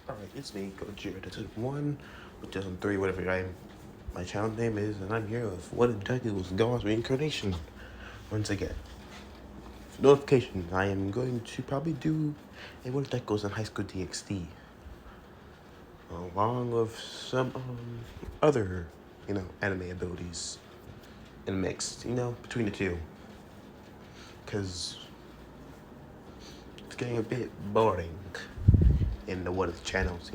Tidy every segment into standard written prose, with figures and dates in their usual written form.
Alright, it's me, Gojira, 1, 2003, whatever my channel name is, and I'm here with what exactly was God's reincarnation. Once again, notification, I am going to probably do a what that goes in high school DxD, along with some other, anime abilities, and mixed, between the two, because it's getting a bit boring in the what if channels,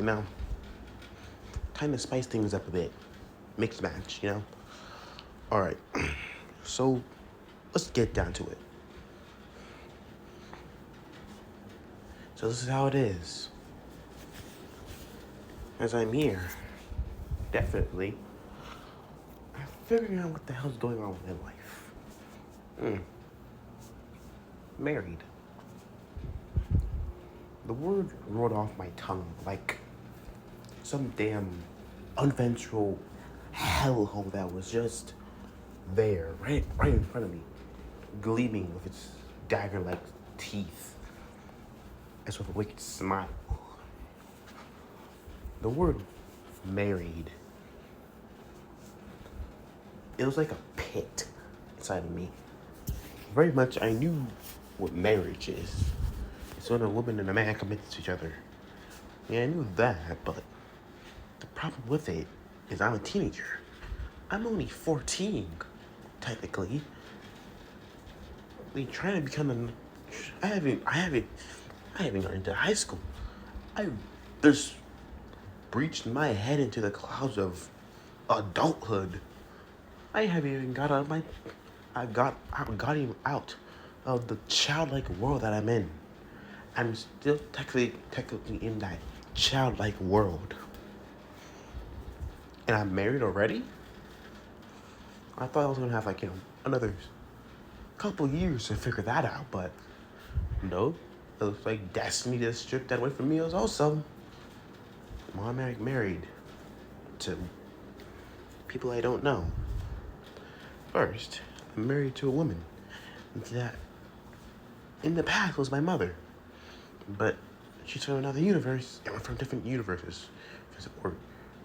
kind of spice things up a bit, mixed match, Alright, so let's get down to it. So this is how it is. As I'm here, definitely, I'm figuring out what the hell's going on with my life. Married. The word rolled off my tongue like some damn unventral hellhole that was just there, right in front of me, gleaming with its dagger-like teeth, as with a wicked smile. The word married, it was like a pit inside of me. Very much I knew what marriage is. It's when a woman and a man commit to each other. Yeah, I knew that, but the problem with it is I'm a teenager. I'm only 14, technically. Trying to become I haven't gotten into high school. There's breached my head into the clouds of adulthood. I haven't even got even out of the childlike world that I'm in. I'm still technically in that childlike world. And I'm married already? I thought I was gonna have another couple years to figure that out, but no. It looks like destiny just stripped that away from me also. I'm married to people I don't know. First, I'm married to a woman that in the past was my mother. But she's from another universe, and we're from different universes. Because we're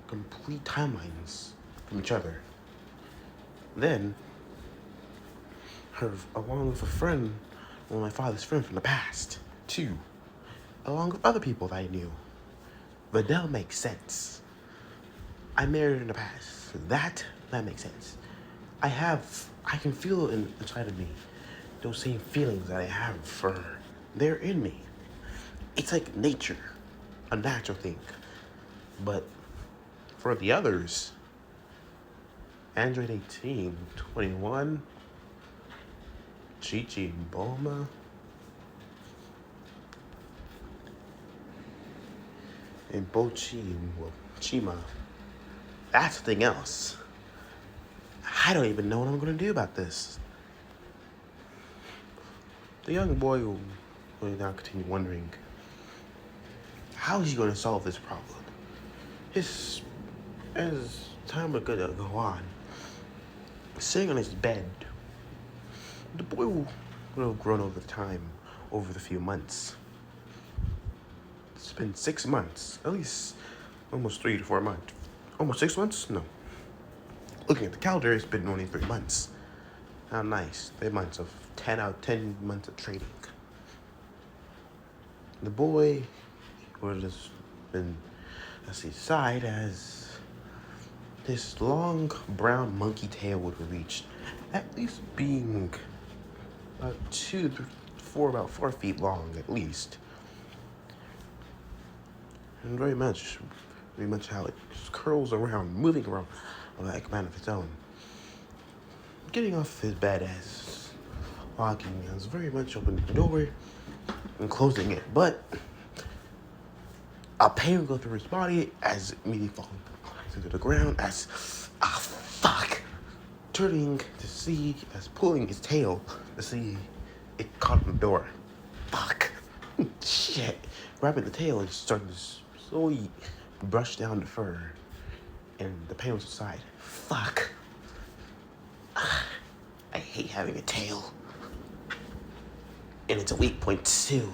complete timelines from each other. Then, along with a friend, one of my father's friends from the past, too. Along with other people that I knew. Vidal makes sense. I married her in the past. That makes sense. I can feel inside of me those same feelings that I have for her. They're in me. It's like nature, a natural thing. But for the others, Android 18, 21, Chichi Boma, and Bochi and Chima, that's something else. I don't even know what I'm going to do about this. The young boy will now continue wondering, how is he going to solve this problem? As time would go on, sitting on his bed, the boy will have grown over time, over the few months. It's been 6 months, at least almost 3 to 4 months. Almost 6 months? No. Looking at the calendar, it's been only 3 months. How nice. 3 months of 10 out of 10 months of trading. The boy would have been side as this long brown monkey tail would have reached, at least being about 4 feet long at least. And very much how it curls around, moving around like a man of its own. Getting off his bed as walking, I was very much opening the door and closing it, but a pain would go through his body as immediately falling to the ground as fuck, turning to see, as pulling his tail to see it caught in the door. Fuck. Shit. Grabbing the tail and starting to slowly brush down the fur, and the pain was subside. Fuck. I hate having a tail. And it's a weak point too.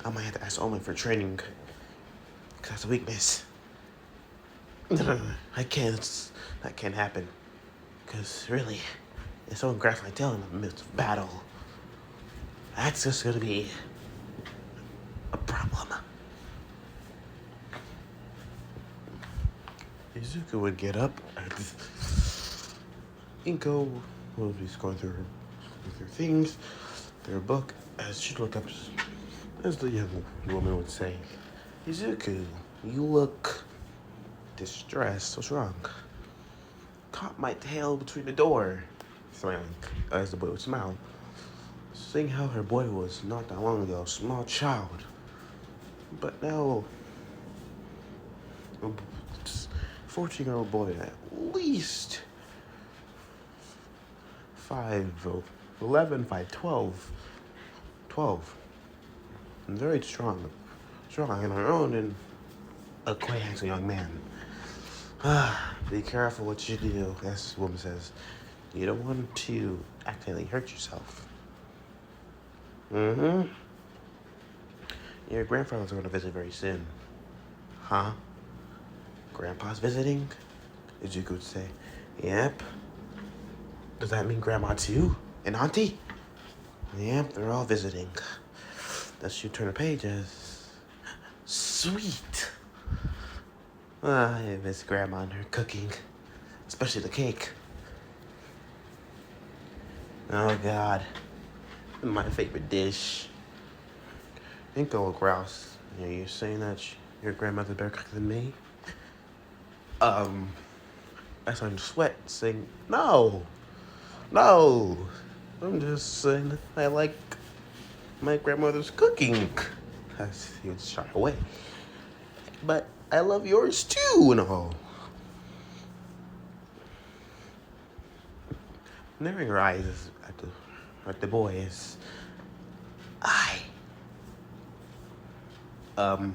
I might have to ask Omen for training, because That's a weakness. That can't happen. Because really, if someone grabs my tail in the midst of battle, that's just gonna be a problem. Izuku would get up and Inko will be going through her things, their book, as she looked up, as the young woman would say, Izuku, you look distressed. What's wrong? Caught my tail between the door, smiling, as the boy would smile, seeing how her boy was not that long ago, a small child, but now a 14-year-old boy, at least 5'11", 12, and very strong on her own, and a quite handsome young man. Be careful what you do, as the woman says. You don't want to accidentally hurt yourself. Mm-hmm. Your grandfather's going to visit very soon. Huh? Grandpa's visiting? Izuku would say. Yep. Does that mean Grandma too? And Auntie? Yep, they're all visiting. Thus you turn a page as... Sweet! I miss Grandma and her cooking. Especially the cake. Oh God. My favorite dish. Inko will grouse. Are you saying that your grandmother's better cook than me? I started to sweat, saying, No! I'm just saying I like my grandmother's cooking. As he would shy away. But I love yours too, and all. Narrowing her eyes at the boys. I'm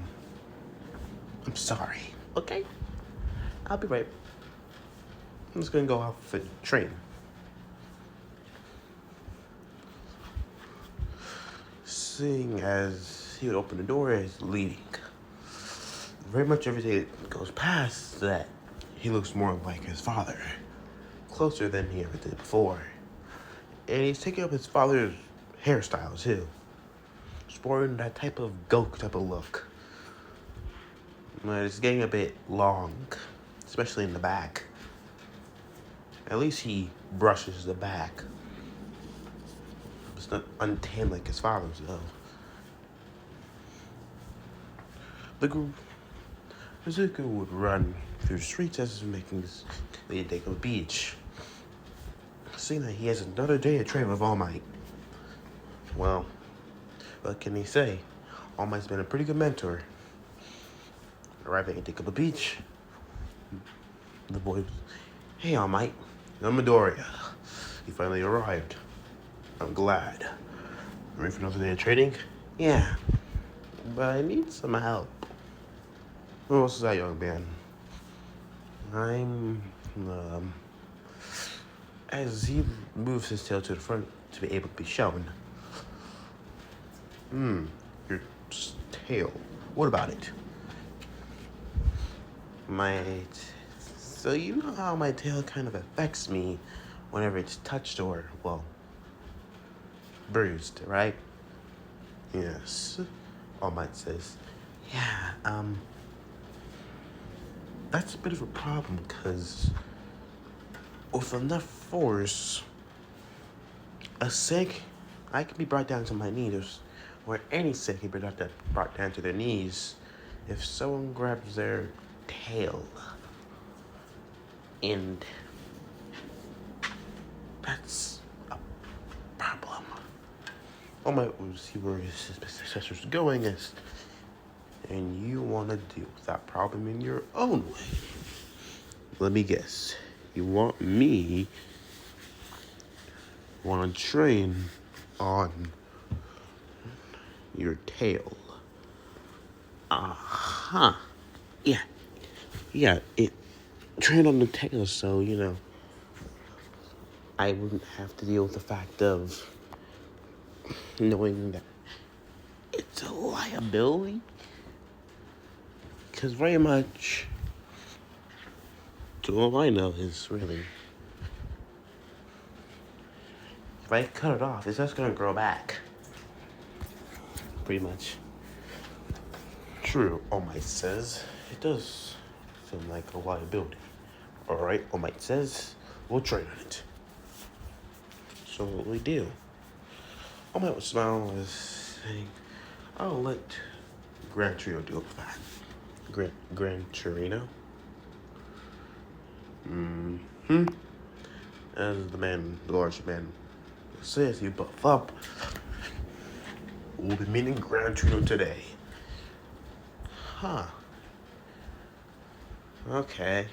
sorry. Okay? I'll be right. I'm just gonna go off for the train. Seeing as he would open the door as leaving. Very much every day that goes past that, he looks more like his father. Closer than he ever did before. And he's taking up his father's hairstyle too. Sporting that type of Goku type of look. But it's getting a bit long, especially in the back. At least he brushes the back. It's not untamed like his father's though. Izuku would run through the streets as he's making his way to Deku Beach. Seeing that he has another day to train with All Might. Well, what can he say? All Might's been a pretty good mentor. Arriving at Deku Beach, the boy was, Hey All Might, I'm Midoriya. You finally arrived. I'm glad. Ready for another day of training? Yeah, but I need some help. What's that, young man? As he moves his tail to the front to be able to be shown. Your tail. What about it? So you know how my tail kind of affects me whenever it's touched or, well, bruised, right? Yes. All Might says, yeah, that's a bit of a problem because with enough force, a Saiyan, I can be brought down to my knees, or any Saiyan can be brought down to their knees if someone grabs their tail. And that's a problem. All Might will see where his successor's going is, and you want to deal with that problem in your own way. Let me guess. You want to train on your tail. Uh-huh. Yeah, train on the tail so, I wouldn't have to deal with the fact of knowing that it's a liability. Because very much, to all I know, is really, if I cut it off, it's just gonna grow back. Pretty much. True, All Might says, it does seem like a liability. Alright, All Might says, we'll trade on it. So what we do? All Might would smile as saying, I'll let Gran Trio deal with that. Gran Torino? As the large man says, he buff up. We'll be meeting Gran Torino today. Huh. Okay.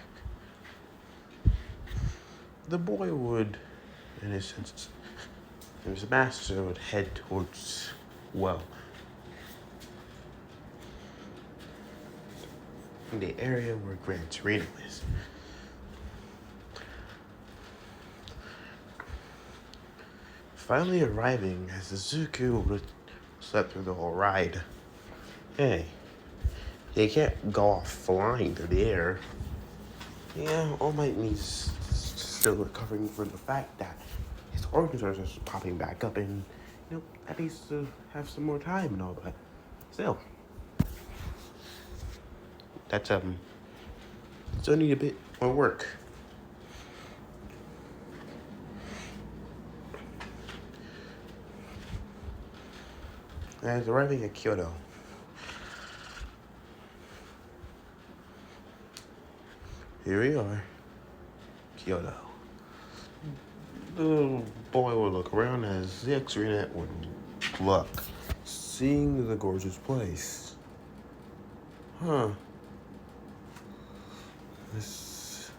The boy would, in a sense, his master would head towards, well, the area where Gran Torino is. Finally arriving as Izuku would slept through the whole ride. Hey, they can't go off flying through the air. Yeah, All Might needs still recovering from the fact that his organs are just popping back up, and that needs to have some more time and all, but still, that's still need a bit more work. As arriving at Kyoto, here we are, Kyoto. The little boy would look around as the X-Ray would look, seeing the gorgeous place. Huh. This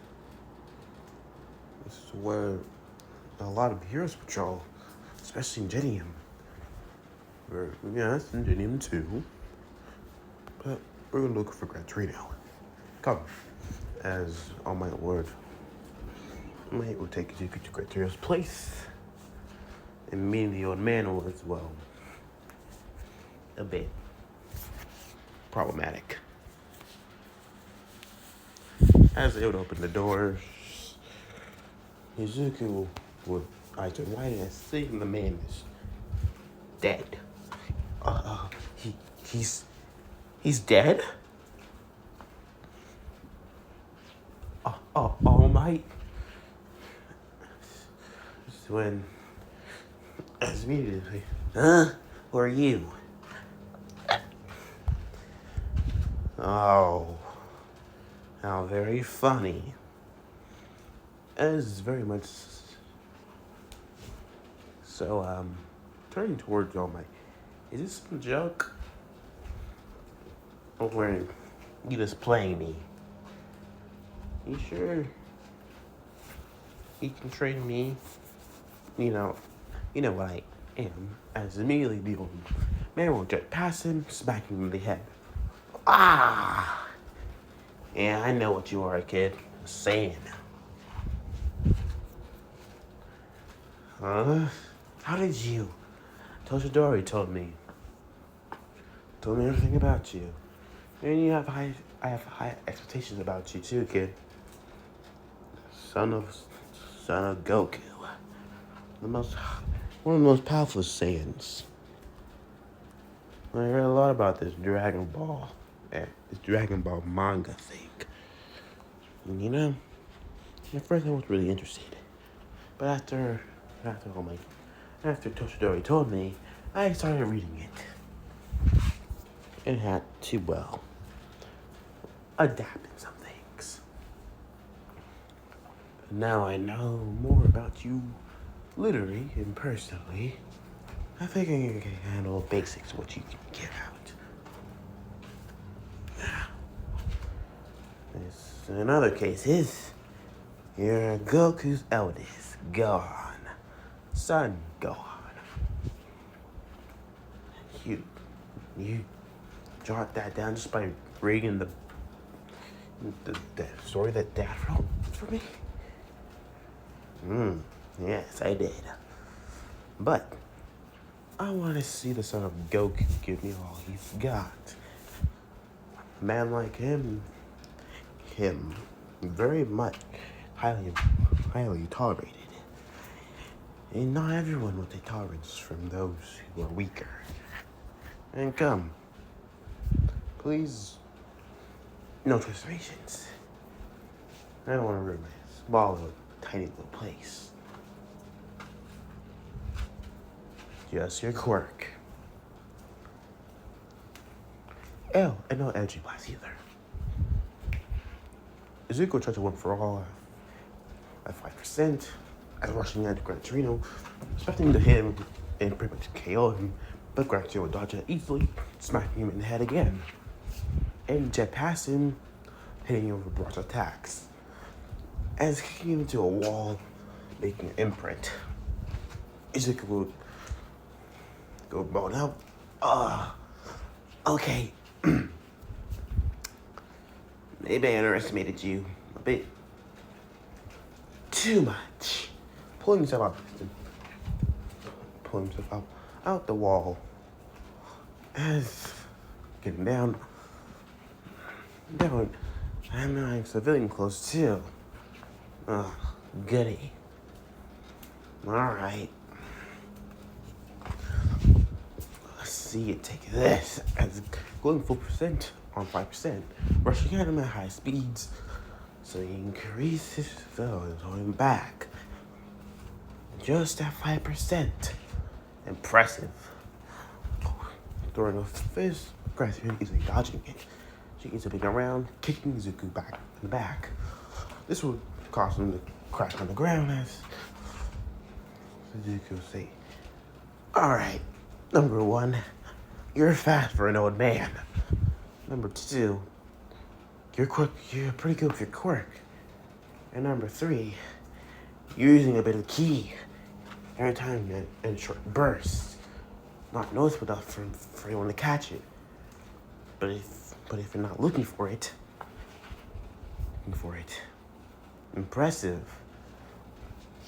is where a lot of heroes patrol, especially in Genium. Yes, in Genium too. But we're gonna look for Gran Torino. Come, as All Might would. All Might will take you to Gran Torino's place, and me and the old man will as well. A bit problematic. As they would open the doors, Izuku would eyes turn wide and seeing the man is dead. He's dead? All Might. When, as immediately, who are you? Oh, how very funny. As very much so, turning towards All Might. Is this some joke? Or you just playing me? You sure you can train me? You know what I am. As immediately the old man will jet past him, smacking him in the head. Ah! Yeah, I know what you are, kid. A Saiyan. Huh? How did you? Toshidori told me everything about you. And I have high expectations about you too, kid. Son of Goku. One of the most powerful Saiyans. I heard a lot about this Dragon Ball manga thing. And at first I wasn't really interested. But after Toshidori told me, I started reading it. And had to, adapt in some things. Now I know more about you, literally and personally. I think I can handle basics of what you can get out. In other cases, you're Goku's eldest, Gohan. Son Gohan. You jot that down just by reading the story that Dad wrote for me? Yes, I did. But I want to see the son of Goku give me all he's got. A man like him, very much, highly tolerated. And not everyone will take tolerance from those who are weaker. And come, please, no reservations. I don't want to ruin my small little, tiny little place. Just your quirk. Oh, and no energy blast either. Zuko tried to win for all at 5%, as rushing into Gran Torino, expecting to hit him and pretty much KO him, but Gran Torino dodged it easily, smacking him in the head again. And jet past him, hitting him with broad attacks, as kicking him into a wall, making an imprint. Zuko would go bone out. Okay. Maybe I underestimated you a bit too much. Pulling himself out the wall. As getting down, and I'm civilian clothes too. Goody. Alright. Let's see you take this. As going full percent on 5%, rushing at him at high speeds, so he increases his velvet holding back. Just at 5%. Impressive. Throwing a fist, Gracian easily dodging it. She ends up around, kicking Zuko back in the back. This would cause him to crash on the ground as Zuko say, alright, number 1, you're fast for an old man. Number 2, you're pretty good with your quirk. And number 3, you're using a bit of ki every time in short bursts. Not noticeable enough for anyone to catch it. But if you're not looking for it, impressive.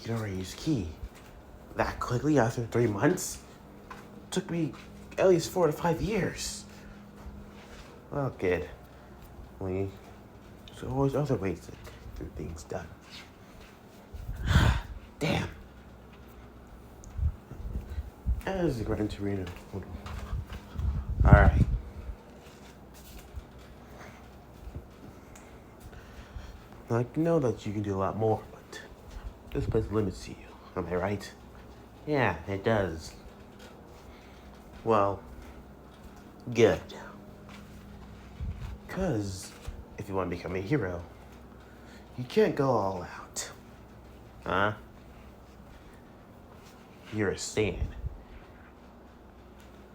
You can already use ki that quickly after 3 months. Took me at least 4 to 5 years. Well, kid, there's always other ways to get things done. Damn. As the Gran Torino. Alright. I know that you can do a lot more, but this place limits you. Am I right? Yeah, it does. Well, good. Because if you want to become a hero, you can't go all out. Huh? You're a Saiyan.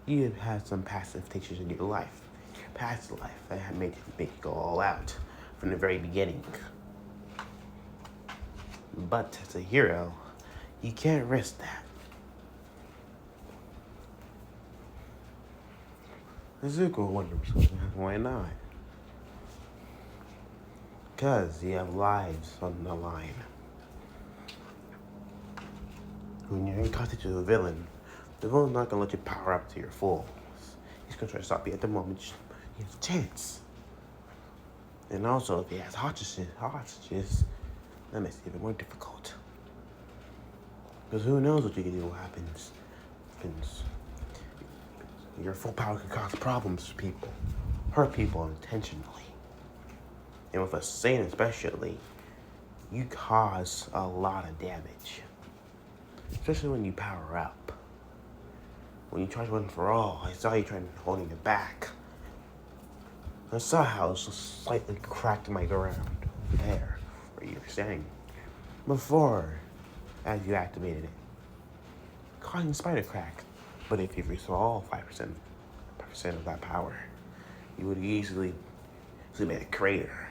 You have had some passive stages in your life. Past life that have made you go all out from the very beginning. But as a hero, you can't risk that. Zuko wonders why not. Because you have lives on the line. When you're in contact with a villain, the villain's not going to let you power up to your full. He's going to try to stop you at the moment he has a chance. And also, if he has hostages, that makes it even more difficult. Because who knows what you can do, what happens. Your full power can cause problems for people. Hurt people intentionally. And with a Saiyan especially, you cause a lot of damage. Especially when you power up. When you try to run for all, I saw you trying to hold it back. I saw how it was slightly cracked in my ground there, where you were standing. Before, as you activated it, causing spider crack. But if you restore all 5% of that power, you would easily made a crater.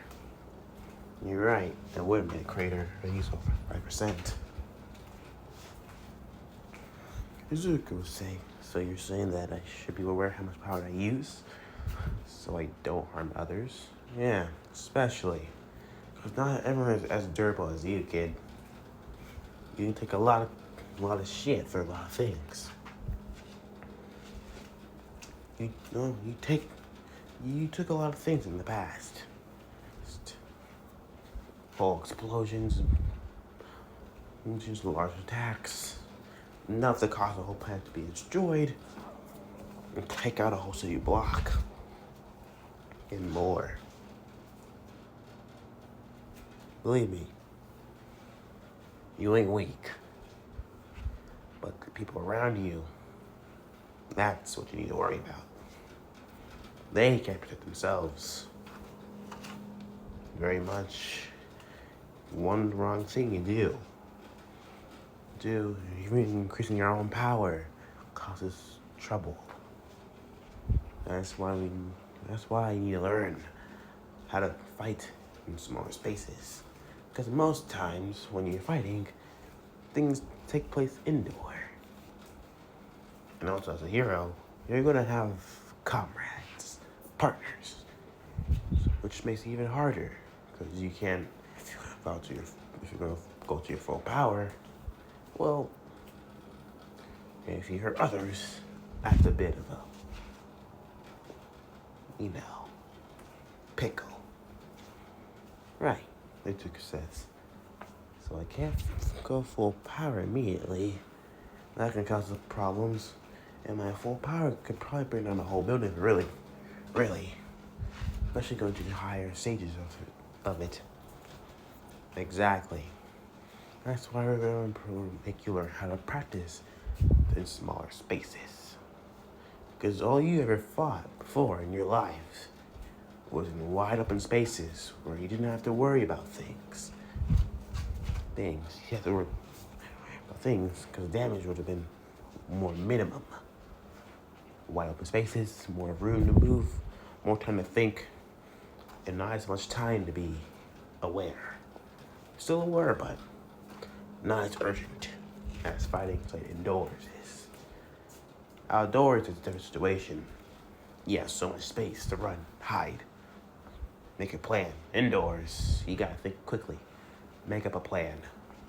You're right, it would have made a crater at least over 5%. Zuko was saying, so you're saying that I should be aware how much power I use, so I don't harm others? Yeah, especially. Because not everyone is as durable as you, kid. You can take a lot of shit for a lot of things. You You took a lot of things in the past. Just whole explosions, and just large attacks, enough to cause the whole planet to be destroyed, and take out a whole city block, and more. Believe me, you ain't weak. But the people around you, that's what you need to worry about. They can't protect themselves. Very much. One wrong thing you do, even increasing your own power, causes trouble. That's why you need to learn how to fight in smaller spaces. Because most times when you're fighting, things take place indoor. And also as a hero, you're gonna have comrades, partners, which makes it even harder because you can't if you're gonna go to your full power. Well, if you hurt others, that's a bit of a, pickle. Right, Deku says. So I can't go full power immediately. That can cause problems. And my full power could probably bring down the whole building, really. Especially going to the higher stages of it. Exactly. That's why we're going to make you learn how to practice in smaller spaces. Because all you ever fought before in your lives was in wide open spaces where you didn't have to worry about things. You have to worry about things because damage would have been more minimum. Wide open spaces, more room to move, more time to think, and not as much time to be aware. Still aware, but not as urgent as fighting indoors is. Outdoors is a different situation. You have so much space to run, hide, make a plan. Indoors, you gotta think quickly, make up a plan,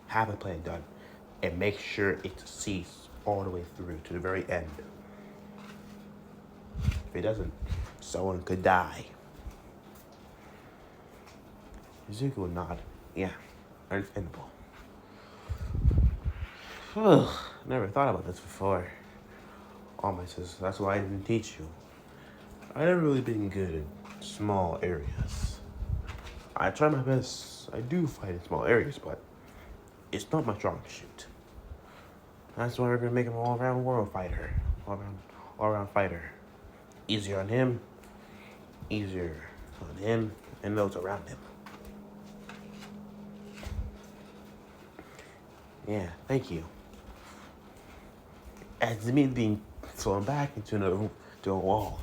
have a plan done, and make sure it sees all the way through to the very end. If it doesn't, someone could die. Zuko would nod. Yeah, understandable. Never thought about this before. Oh, my sis, that's why I didn't teach you. I never really been good in small areas. I try my best. I do fight in small areas, but it's not my strong suit. That's why we're gonna make him an all-around world fighter. All-around fighter. Easier on him, and those around him. Yeah, thank you. As me being thrown back into a wall.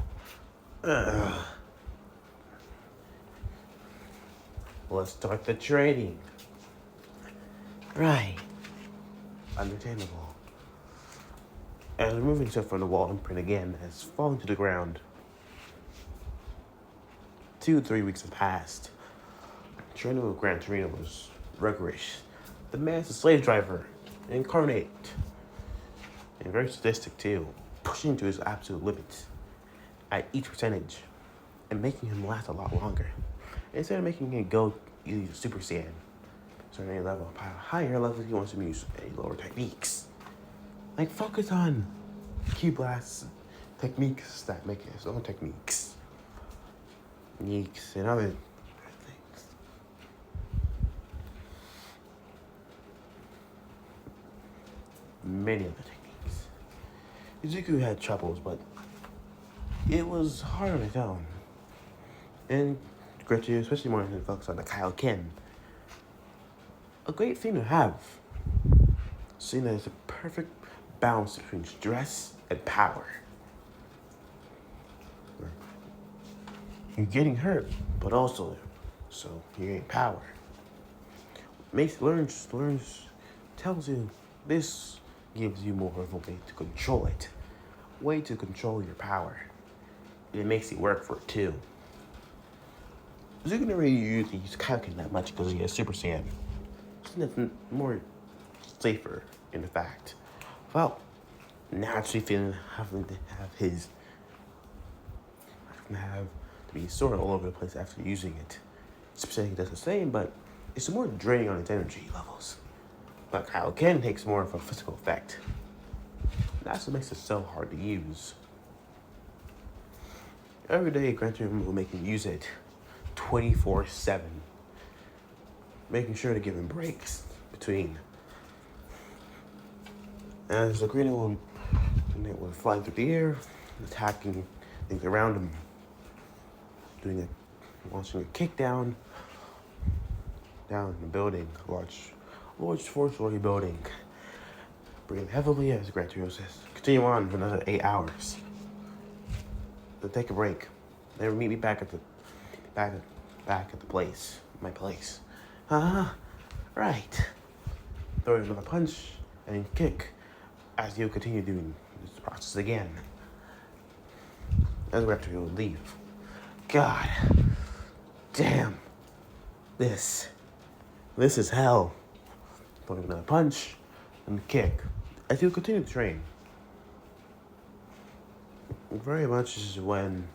Let's start the training. Right. Understandable. As removing himself from the wall imprint again has fallen to the ground. 2 to 3 weeks have passed. Training with Gran Torino was rigorous. The man's a slave driver, incarnate, and very sadistic too, pushing to his absolute limits at each percentage, and making him last a lot longer. Instead of making him go use Super Saiyan, certain level, higher levels he wants to use lower techniques. Like focus on Ki Blast techniques that make his own techniques. And other things. Many other techniques. Izuku had troubles, but it was hard on his own. And Gretchen, especially more than focus on the Kaioken. A great thing to have. Seeing that it's a perfect balance between stress and power. You're getting hurt, but also, so you gain power. Tells you this gives you more of a way to control it. Way to control your power. And it makes it work for it too. Zuko never really use Kaioken that much because he has Super Saiyan. It's more safer in the fact. Well, naturally feeling having to have to be sort of all over the place after using it. Specifically does the same, but it's more draining on its energy levels. But Kaioken takes more of a physical effect. That's what makes it so hard to use. Every day, Gran Turismo will make you use it 24/7, making sure to give him breaks between. As the Green will flying through the air, attacking things around him, launching a kick down in the building, large 4-story building. Breathe heavily as Gran Turismo says, continue on for another 8 hours. Then take a break. Then meet me back at the place, my place. Right. Throw another punch and kick as you continue doing this process again. As we have to leave. God damn. This is hell. Throwing another punch and kick as you continue to train. Very much is when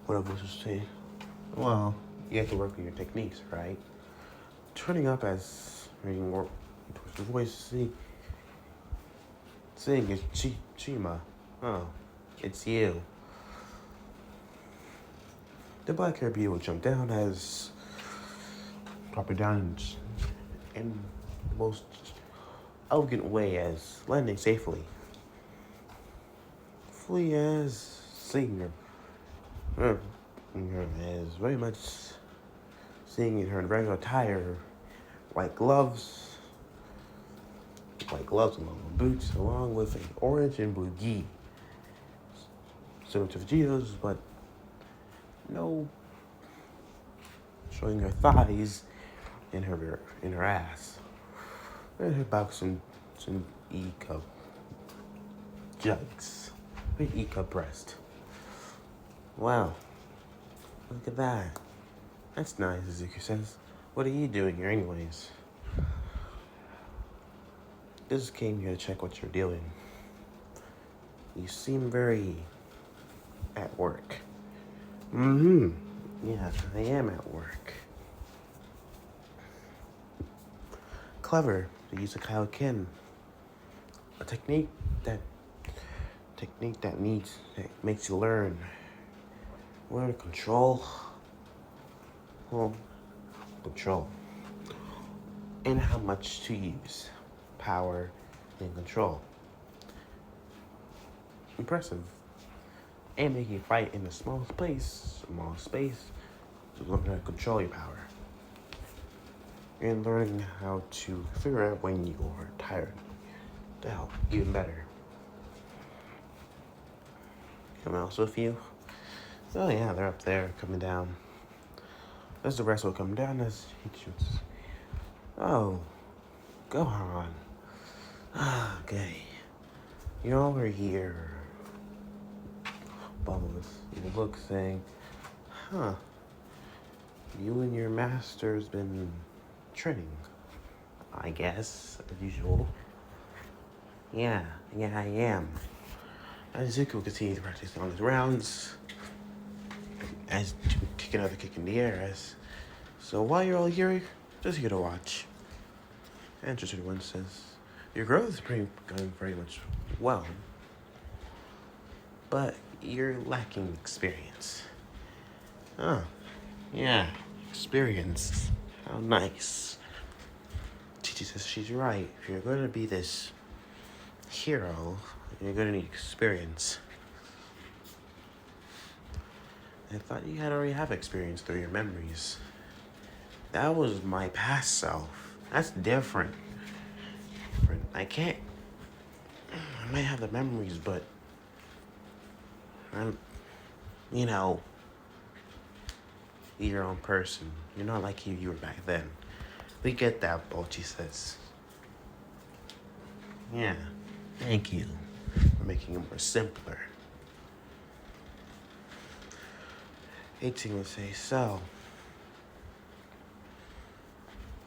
I was just saying, well, you have to work on your techniques, right? Turning up as reading more towards the voice, saying is Chima. Oh, it's you. The black hair bee will jump down as drop it down in the most elegant way as landing safely. Fully as singer. As very much seeing in her regular attire, white gloves along with boots, along with an orange and blue gi. Similar to Vegeta's, but no showing her thighs in her ass. And her back some E-cup jugs. E-cup breast. Wow. Look at that. That's nice, Izuku says. What are you doing here anyways? Just came here to check what you're doing. You seem very at work. Yeah, I am at work. Clever to use a Kaioken. A technique that makes you learn control. Well, control. And how much to use. Power and control. Impressive. And make you fight in a small space to learn how to control your power. And learning how to figure out when you are tired to help even better. Come else with you? Oh yeah, they're up there coming down. As the rest will come down as he shoots. Oh, gohan. Okay. You all are here. Bubbles, you look saying, you and your master's been training, I guess, as usual. Yeah, I am. As Zuko will continue to practice on his rounds, as to kick another kick in the air, so while you're all here, just here to watch. And just everyone says, your growth is going very much well, but you're lacking experience. Oh, yeah, experience. How nice. Chichi says she's right. If you're going to be this hero, you're going to need experience. I thought you had already have experience through your memories. That was my past self. That's different. I might have the memories, but I'm, you're your own person. You're not like you were back then. We get that, Bochi says. Yeah, thank you for making it more simpler. 18 would say, so,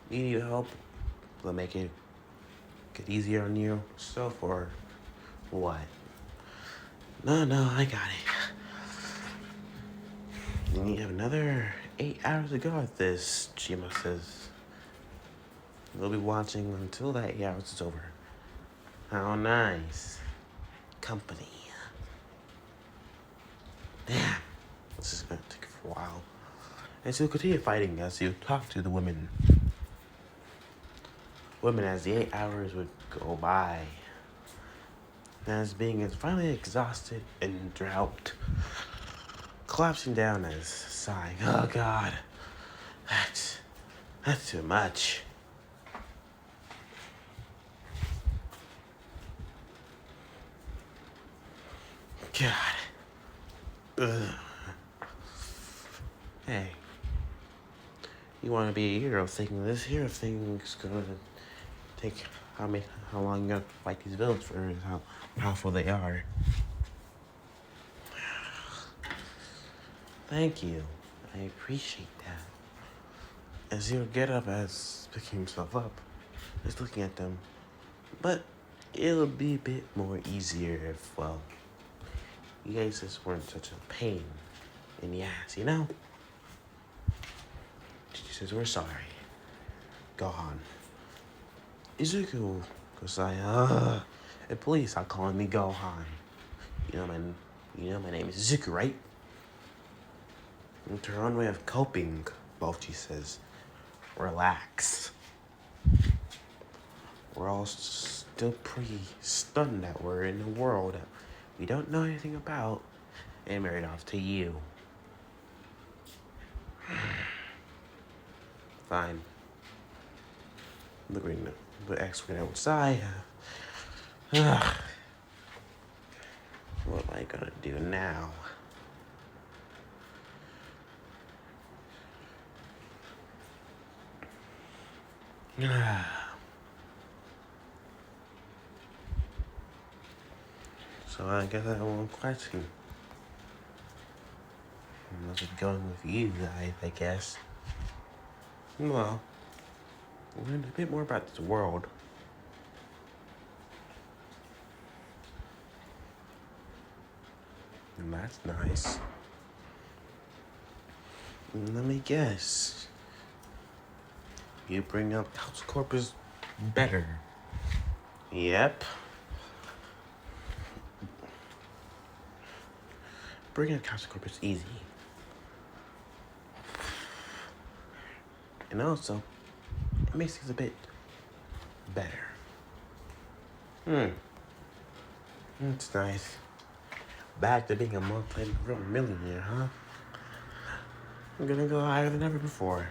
you need help? Will make it get easier on you? Or what? No, I got it. And you have another 8 hours to go at this, Chima says. We'll be watching until that 8 hours is over. How nice. Company. Damn. This is gonna take for a while. And so you'll continue fighting as you talk to the women. Women as the 8 hours would go by. As being finally exhausted and drought. Collapsing down as sighing, oh God, that's too much. God. Ugh. Hey, you want to be a hero thinking this hero thing's gonna take how long you gotta fight these villains for and how powerful they are. Thank you. I appreciate that. As he'll get up as picking himself up, just looking at them. But it'll be a bit more easier if, well, you guys just weren't such a pain in the ass, you know? She says, we're sorry. Gohan. Izuku goes like, and please stop calling me Gohan. You know my name is Izuku, right? It's her own way of coping, Balchi says. Relax. We're all still pretty stunned that we're in a world that we don't know anything about and married off to you. Fine. The ex went outside. What am I gonna do now? So I guess I won't question. I'm just going with you guys, I guess. Well, we learned a bit more about this world. And that's nice. Let me guess. You bring up Council Corpus better. Yep. Bringing up Council Corpus easy. And also, it makes things a bit better. That's nice. Back to being a multi-millionaire, huh? I'm gonna go higher than ever before.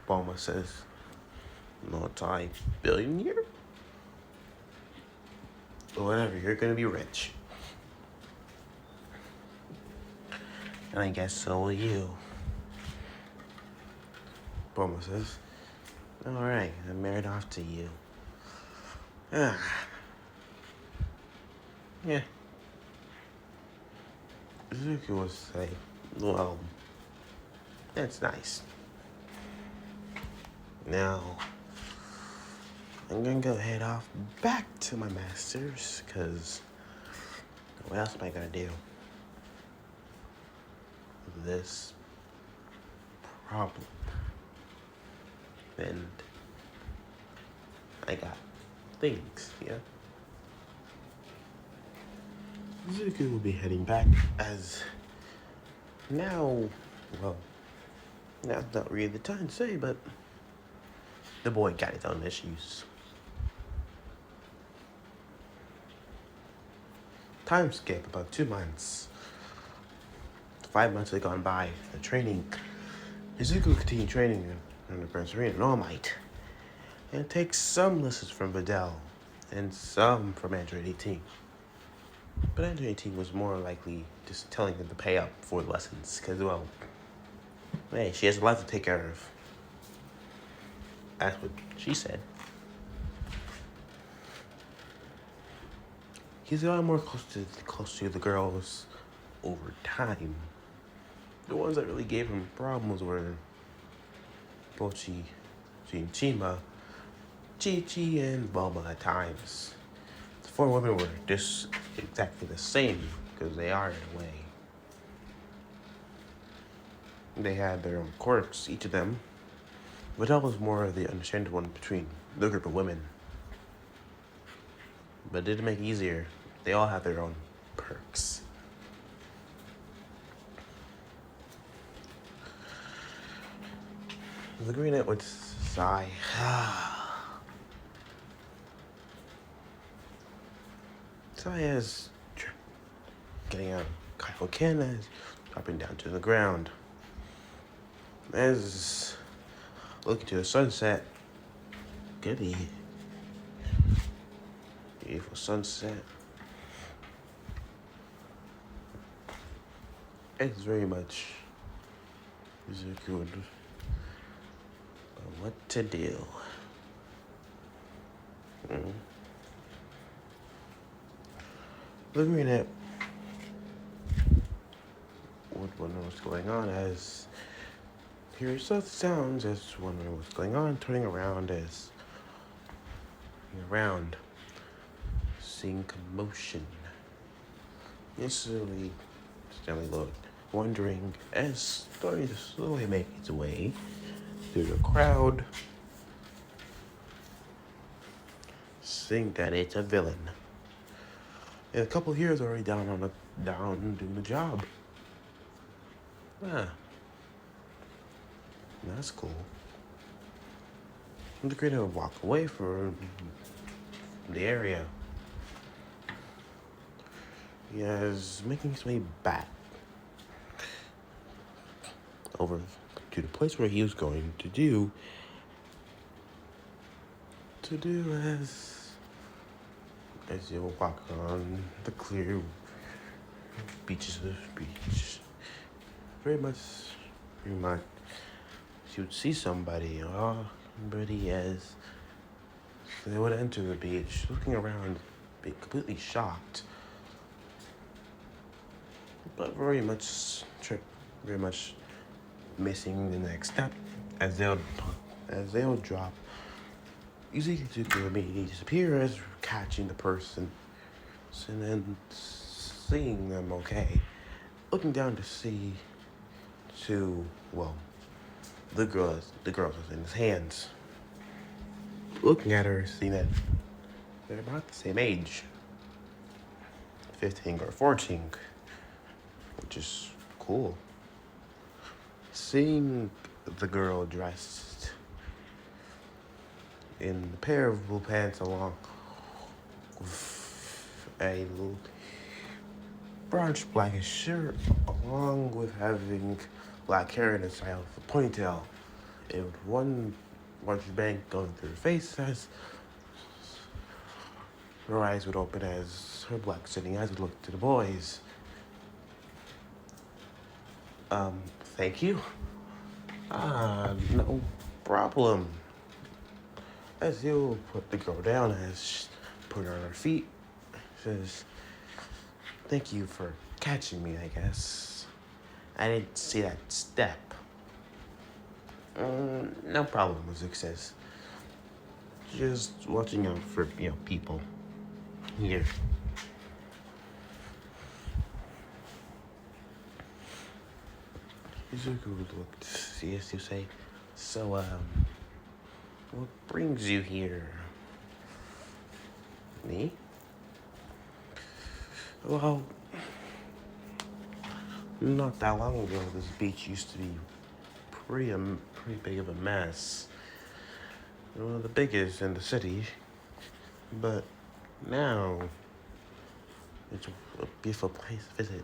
Bulma says, multi-billionaire? Whatever, you're gonna be rich. And I guess so will you. Bulma says, alright, I'm married off to you. Yeah. Zuki will say, well, that's nice. Now, I'm gonna go head off back to my masters, because what else am I gonna do with this problem? And I got things, yeah? Zuki will be heading back as now, well, now's not really the time to say, but the boy got his own issues. Time skip about 2 months. 5 months had gone by. The training. Izuku continued training under Prince Arena and All Might. And takes some lessons from Videl and some from Android 18. But Android 18 was more likely just telling him to pay up for the lessons. Because, well, hey, she has a lot to take care of. That's what she said. He's gotten more close to the girls over time. The ones that really gave him problems were Bochi, Chima, Chi-Chi, and Bulma at times. The four women were just exactly the same, because they are in a way. They had their own quirks, each of them, but that was more of the understandable one between the group of women. But it didn't make it easier. They all had their own perks. The green Knight would sigh. Sigh as getting out of Kaipo Ken as dropping down to the ground. As looking to the sunset. Goody. Beautiful sunset. It's very much good. What to do? Looking at what was going on as hear such sounds as wondering what's going on, turning around as around, seeing commotion. Instantly, Stanley looked, wondering as starting to slowly make its way through the crowd, seeing that it's a villain. And a couple of years already down doing the job. That's cool. I'm just going to walk away from the area. He is making his way back over to the place where he was going to do as you walk on the clear beaches of the beach. Very much you would see somebody as they would enter the beach, looking around, being completely shocked, but very much missing the next step as they'll drop. Usually to immediately disappear as catching the person and then seeing them okay. Looking down to see the girls in his hands. Looking at her, seeing that they're about the same age. 15 or 14. Which is cool. Seeing the girl dressed in a pair of blue pants along with a brownish blackish shirt, along with having black hair in a style of a ponytail, and one large bang going through her face as her eyes would open as her black sitting eyes would look to the boys. Thank you. No problem. As he'll put the girl down as put her on her feet, says, thank you for catching me, I guess. I didn't see that step. No problem, Music says. Just watching out for, people here. Izuku would look to see as you say, so, what brings you here? Me? Well, not that long ago, this beach used to be pretty big of a mess. One of the biggest in the city. But now, it's a beautiful place to visit.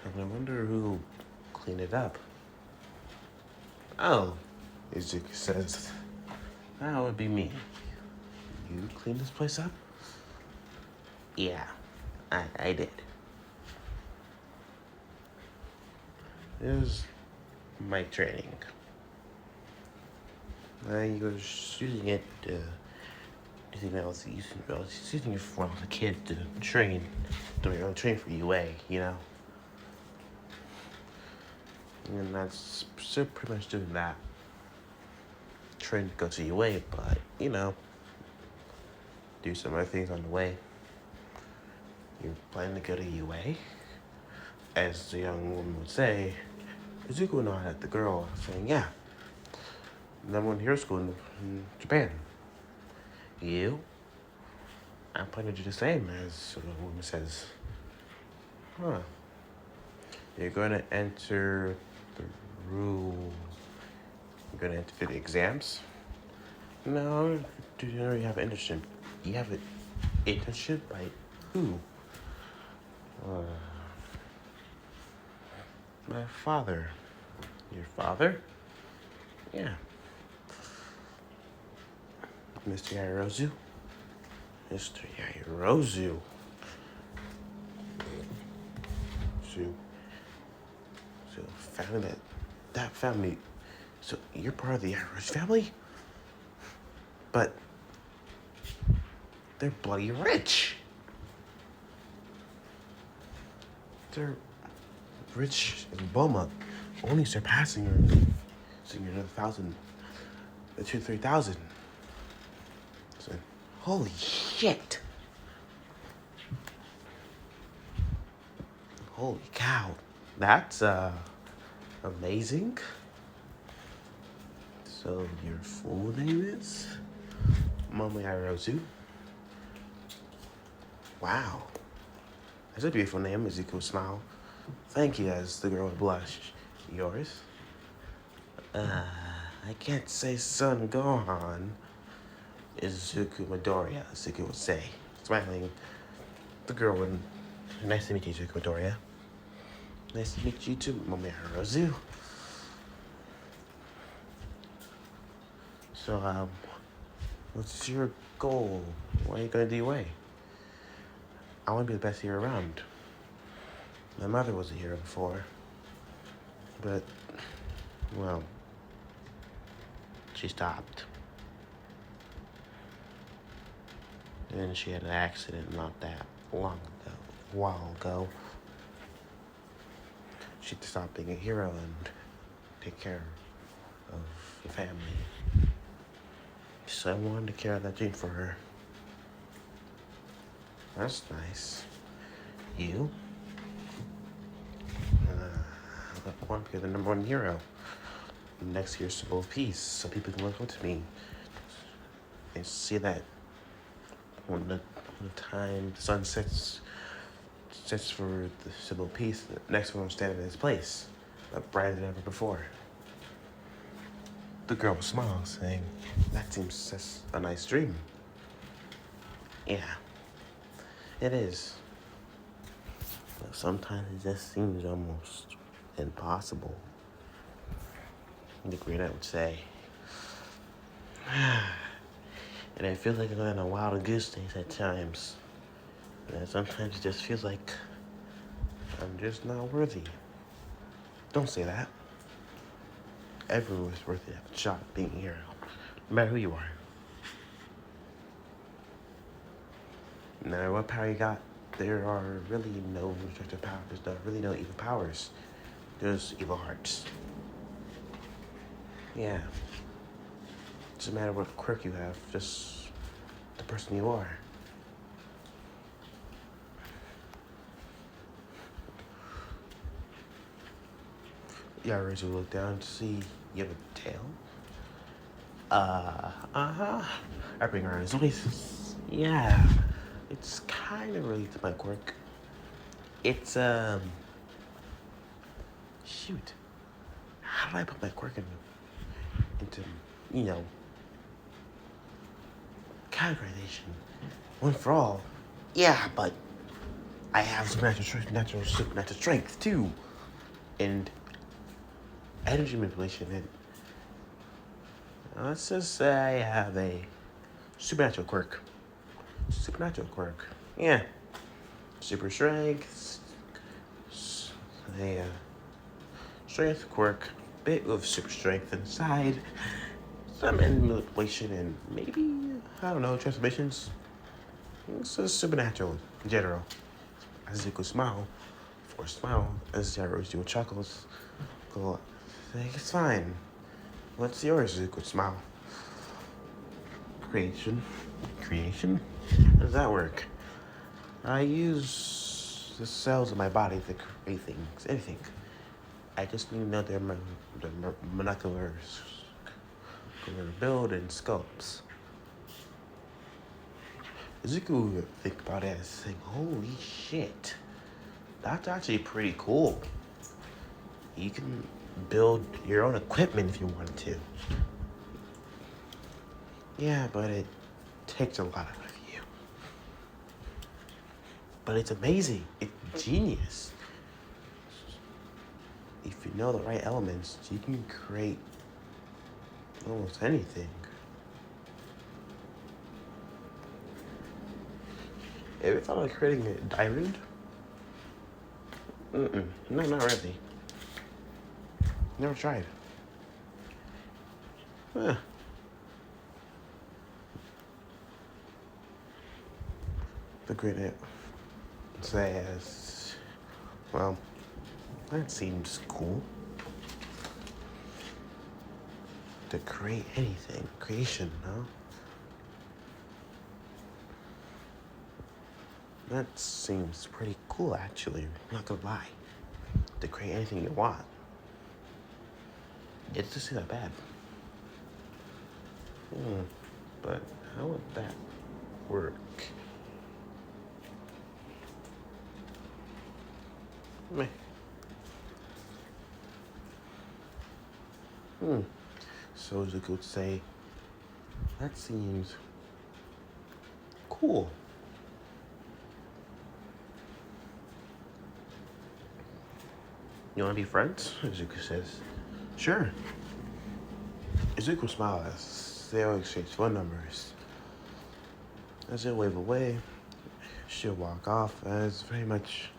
And I wonder who cleaned it up. Oh, Izuku says, that would be me. You cleaned this place up? Yeah, I did. It was my training. I was using it I was using it when I was a kid to train for UA, And that's still pretty much doing that. Train to go to UA, but, do some other things on the way. You're planning to go to UA? As the young woman would say, Izuku nodded at the girl, saying, yeah, number one hero school in Japan. You? I plan to do the same, as the woman says. Huh. You're going to enter the rule. You're going to enter the exams? No, do you already have an internship? You have an internship by who? Uh, my father. Your father? Yeah. Mr. Yairozu? Mr. Yairozu. So family that family. So you're part of the Yairozu family? But they're bloody rich. They're rich in Boma, only surpassing her another 1,000, 2,000-3,000. So, holy shit! Holy cow! That's amazing. So your full name is Momo Yairozu? Wow. That's a beautiful name, Izuku smiled. Thank you, as the girl would blush. Yours? I can't say son Gohan. Izuku Midoriya, Izuku would say. Smiling, the girl would, nice to meet you, Izuku Midoriya. Nice to meet you too, Momo Yairozu. So, what's your goal? What are you gonna do away? I want to be the best hero around. My mother was a hero before, but, well, she stopped. And she had an accident not that long ago, a while ago. She stopped being a hero and take care of the family. So I wanted to carry that dream for her. That's nice. You? I want to be the number one hero. Next year's symbol of peace, so people can look up to me and see that when the time the sun sets for the symbol of peace, the next one will stand in its place, brighter than ever before. The girl smiled, saying, that seems just a nice dream. Yeah, it is. But sometimes it just seems almost impossible. The Green Knight would say. And I feel like I'm on a wild goose chase at times. And sometimes it just feels like I'm just not worthy. Don't say that. Everyone is worthy of a shot at being a hero, no matter who you are. No matter what power you got, there are really no destructive powers. There's really no evil powers. There's evil hearts. Yeah. Doesn't matter what quirk you have, just the person you are. Yairozu will look down to see you have a tail. I bring around his voice. Yeah. It's kind of related to my quirk. It's, shoot. How do I put my quirk into, categorization? One for all. Yeah, but I have supernatural strength, too. And energy manipulation, and let's just say I have a supernatural quirk. Yeah. Super strength. A strength quirk. Bit of super strength inside. Some manipulation and maybe, I don't know, transformations. It's just supernatural in general. As you could smile. Forced smile. As Yairozu chuckles. Go, it's fine. What's yours? Zuko smile. Creation? How does that work? I use the cells of my body to create things, anything. I just need to know their molecular build and scopes. Izuku would think about it as saying, holy shit, that's actually pretty cool. You can build your own equipment if you wanted to. Yeah, but it takes a lot out of you. But it's amazing. It's genius. If you know the right elements, you can create almost anything. Ever thought of creating a diamond? No, not really. Never tried. Huh. The granite says, well, that seems cool. To create anything. Creation, no? That seems pretty cool, actually. I'm not gonna lie. To create anything you want. It doesn't seem that bad. But how would that work? Meh. So Zuko would say, that seems cool. You wanna be friends? Izuku says, sure. Izuku smiles as they all exchange phone numbers. As they wave away, she'll walk off as very much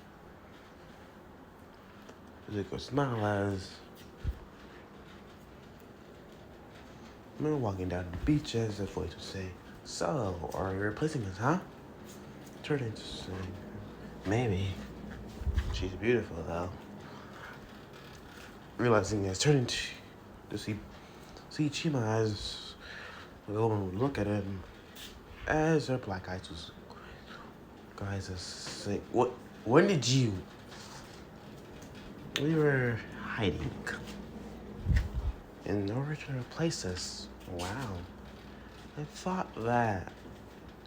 Izuku smiles as we're walking down the beach as the voice would say, so, are you replacing us, huh? Turned into saying, maybe. She's beautiful, though. Realizing it's turning to see Chima as the woman would look at him as her black eyes was saying, when did you? We were hiding. In order to replace us. Wow. I thought that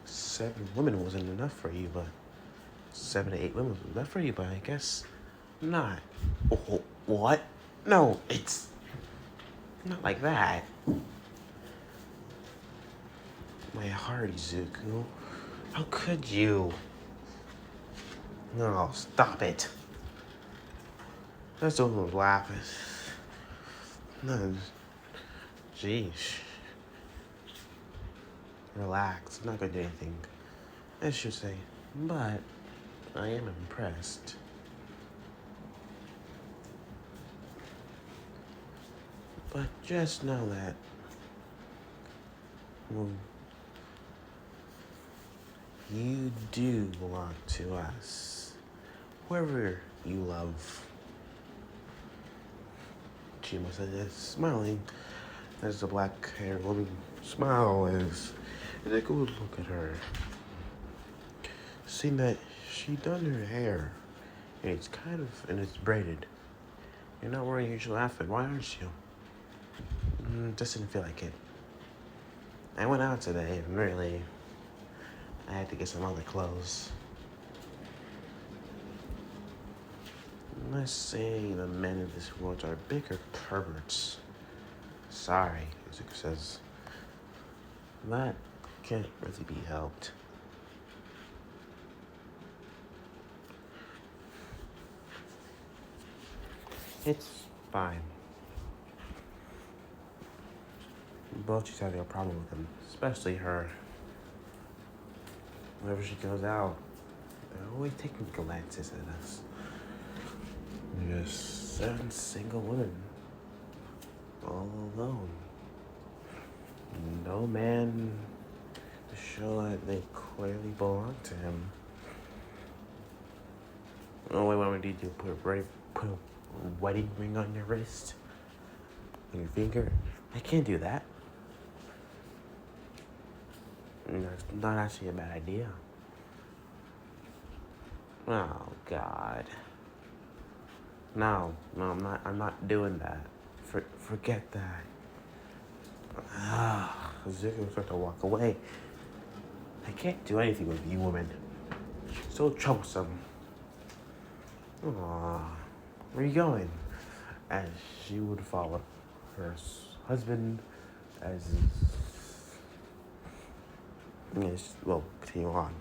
7 women wasn't enough for you, but 7 to 8 women was enough for you, but I guess not. Oh, what? No, it's not like that. My heart, Izuku. How could you? No, stop it. That's the one who's laughing. No, jeez. Relax, I'm not gonna do anything. I should say, but I am impressed. But just know that you do belong to us. Whoever you love. Chima says, smiling as the black-haired woman smiles as I go look at her. Seeing that she done her hair and it's braided. You're not wearing your usual outfit. Why aren't you? Just didn't feel like it. I went out today, and really, I had to get some other clothes. Let's say the men in this world are bigger perverts. Sorry, Izuku says. That can't really be helped. It's fine. Both she's having a problem with him, especially her. Whenever she goes out, they're always taking glances at us. Just 7 single women, all alone. No man to show that they clearly belong to him. Oh, wait, what did you put a wedding ring on your wrist? On your finger? I can't do that. That's not actually a bad idea. Oh, God. No, I'm not doing that. Forget that. Zuko will start to walk away. I can't do anything with you, woman. So troublesome. Aww. Where are you going? As she would follow her husband as well, continue on.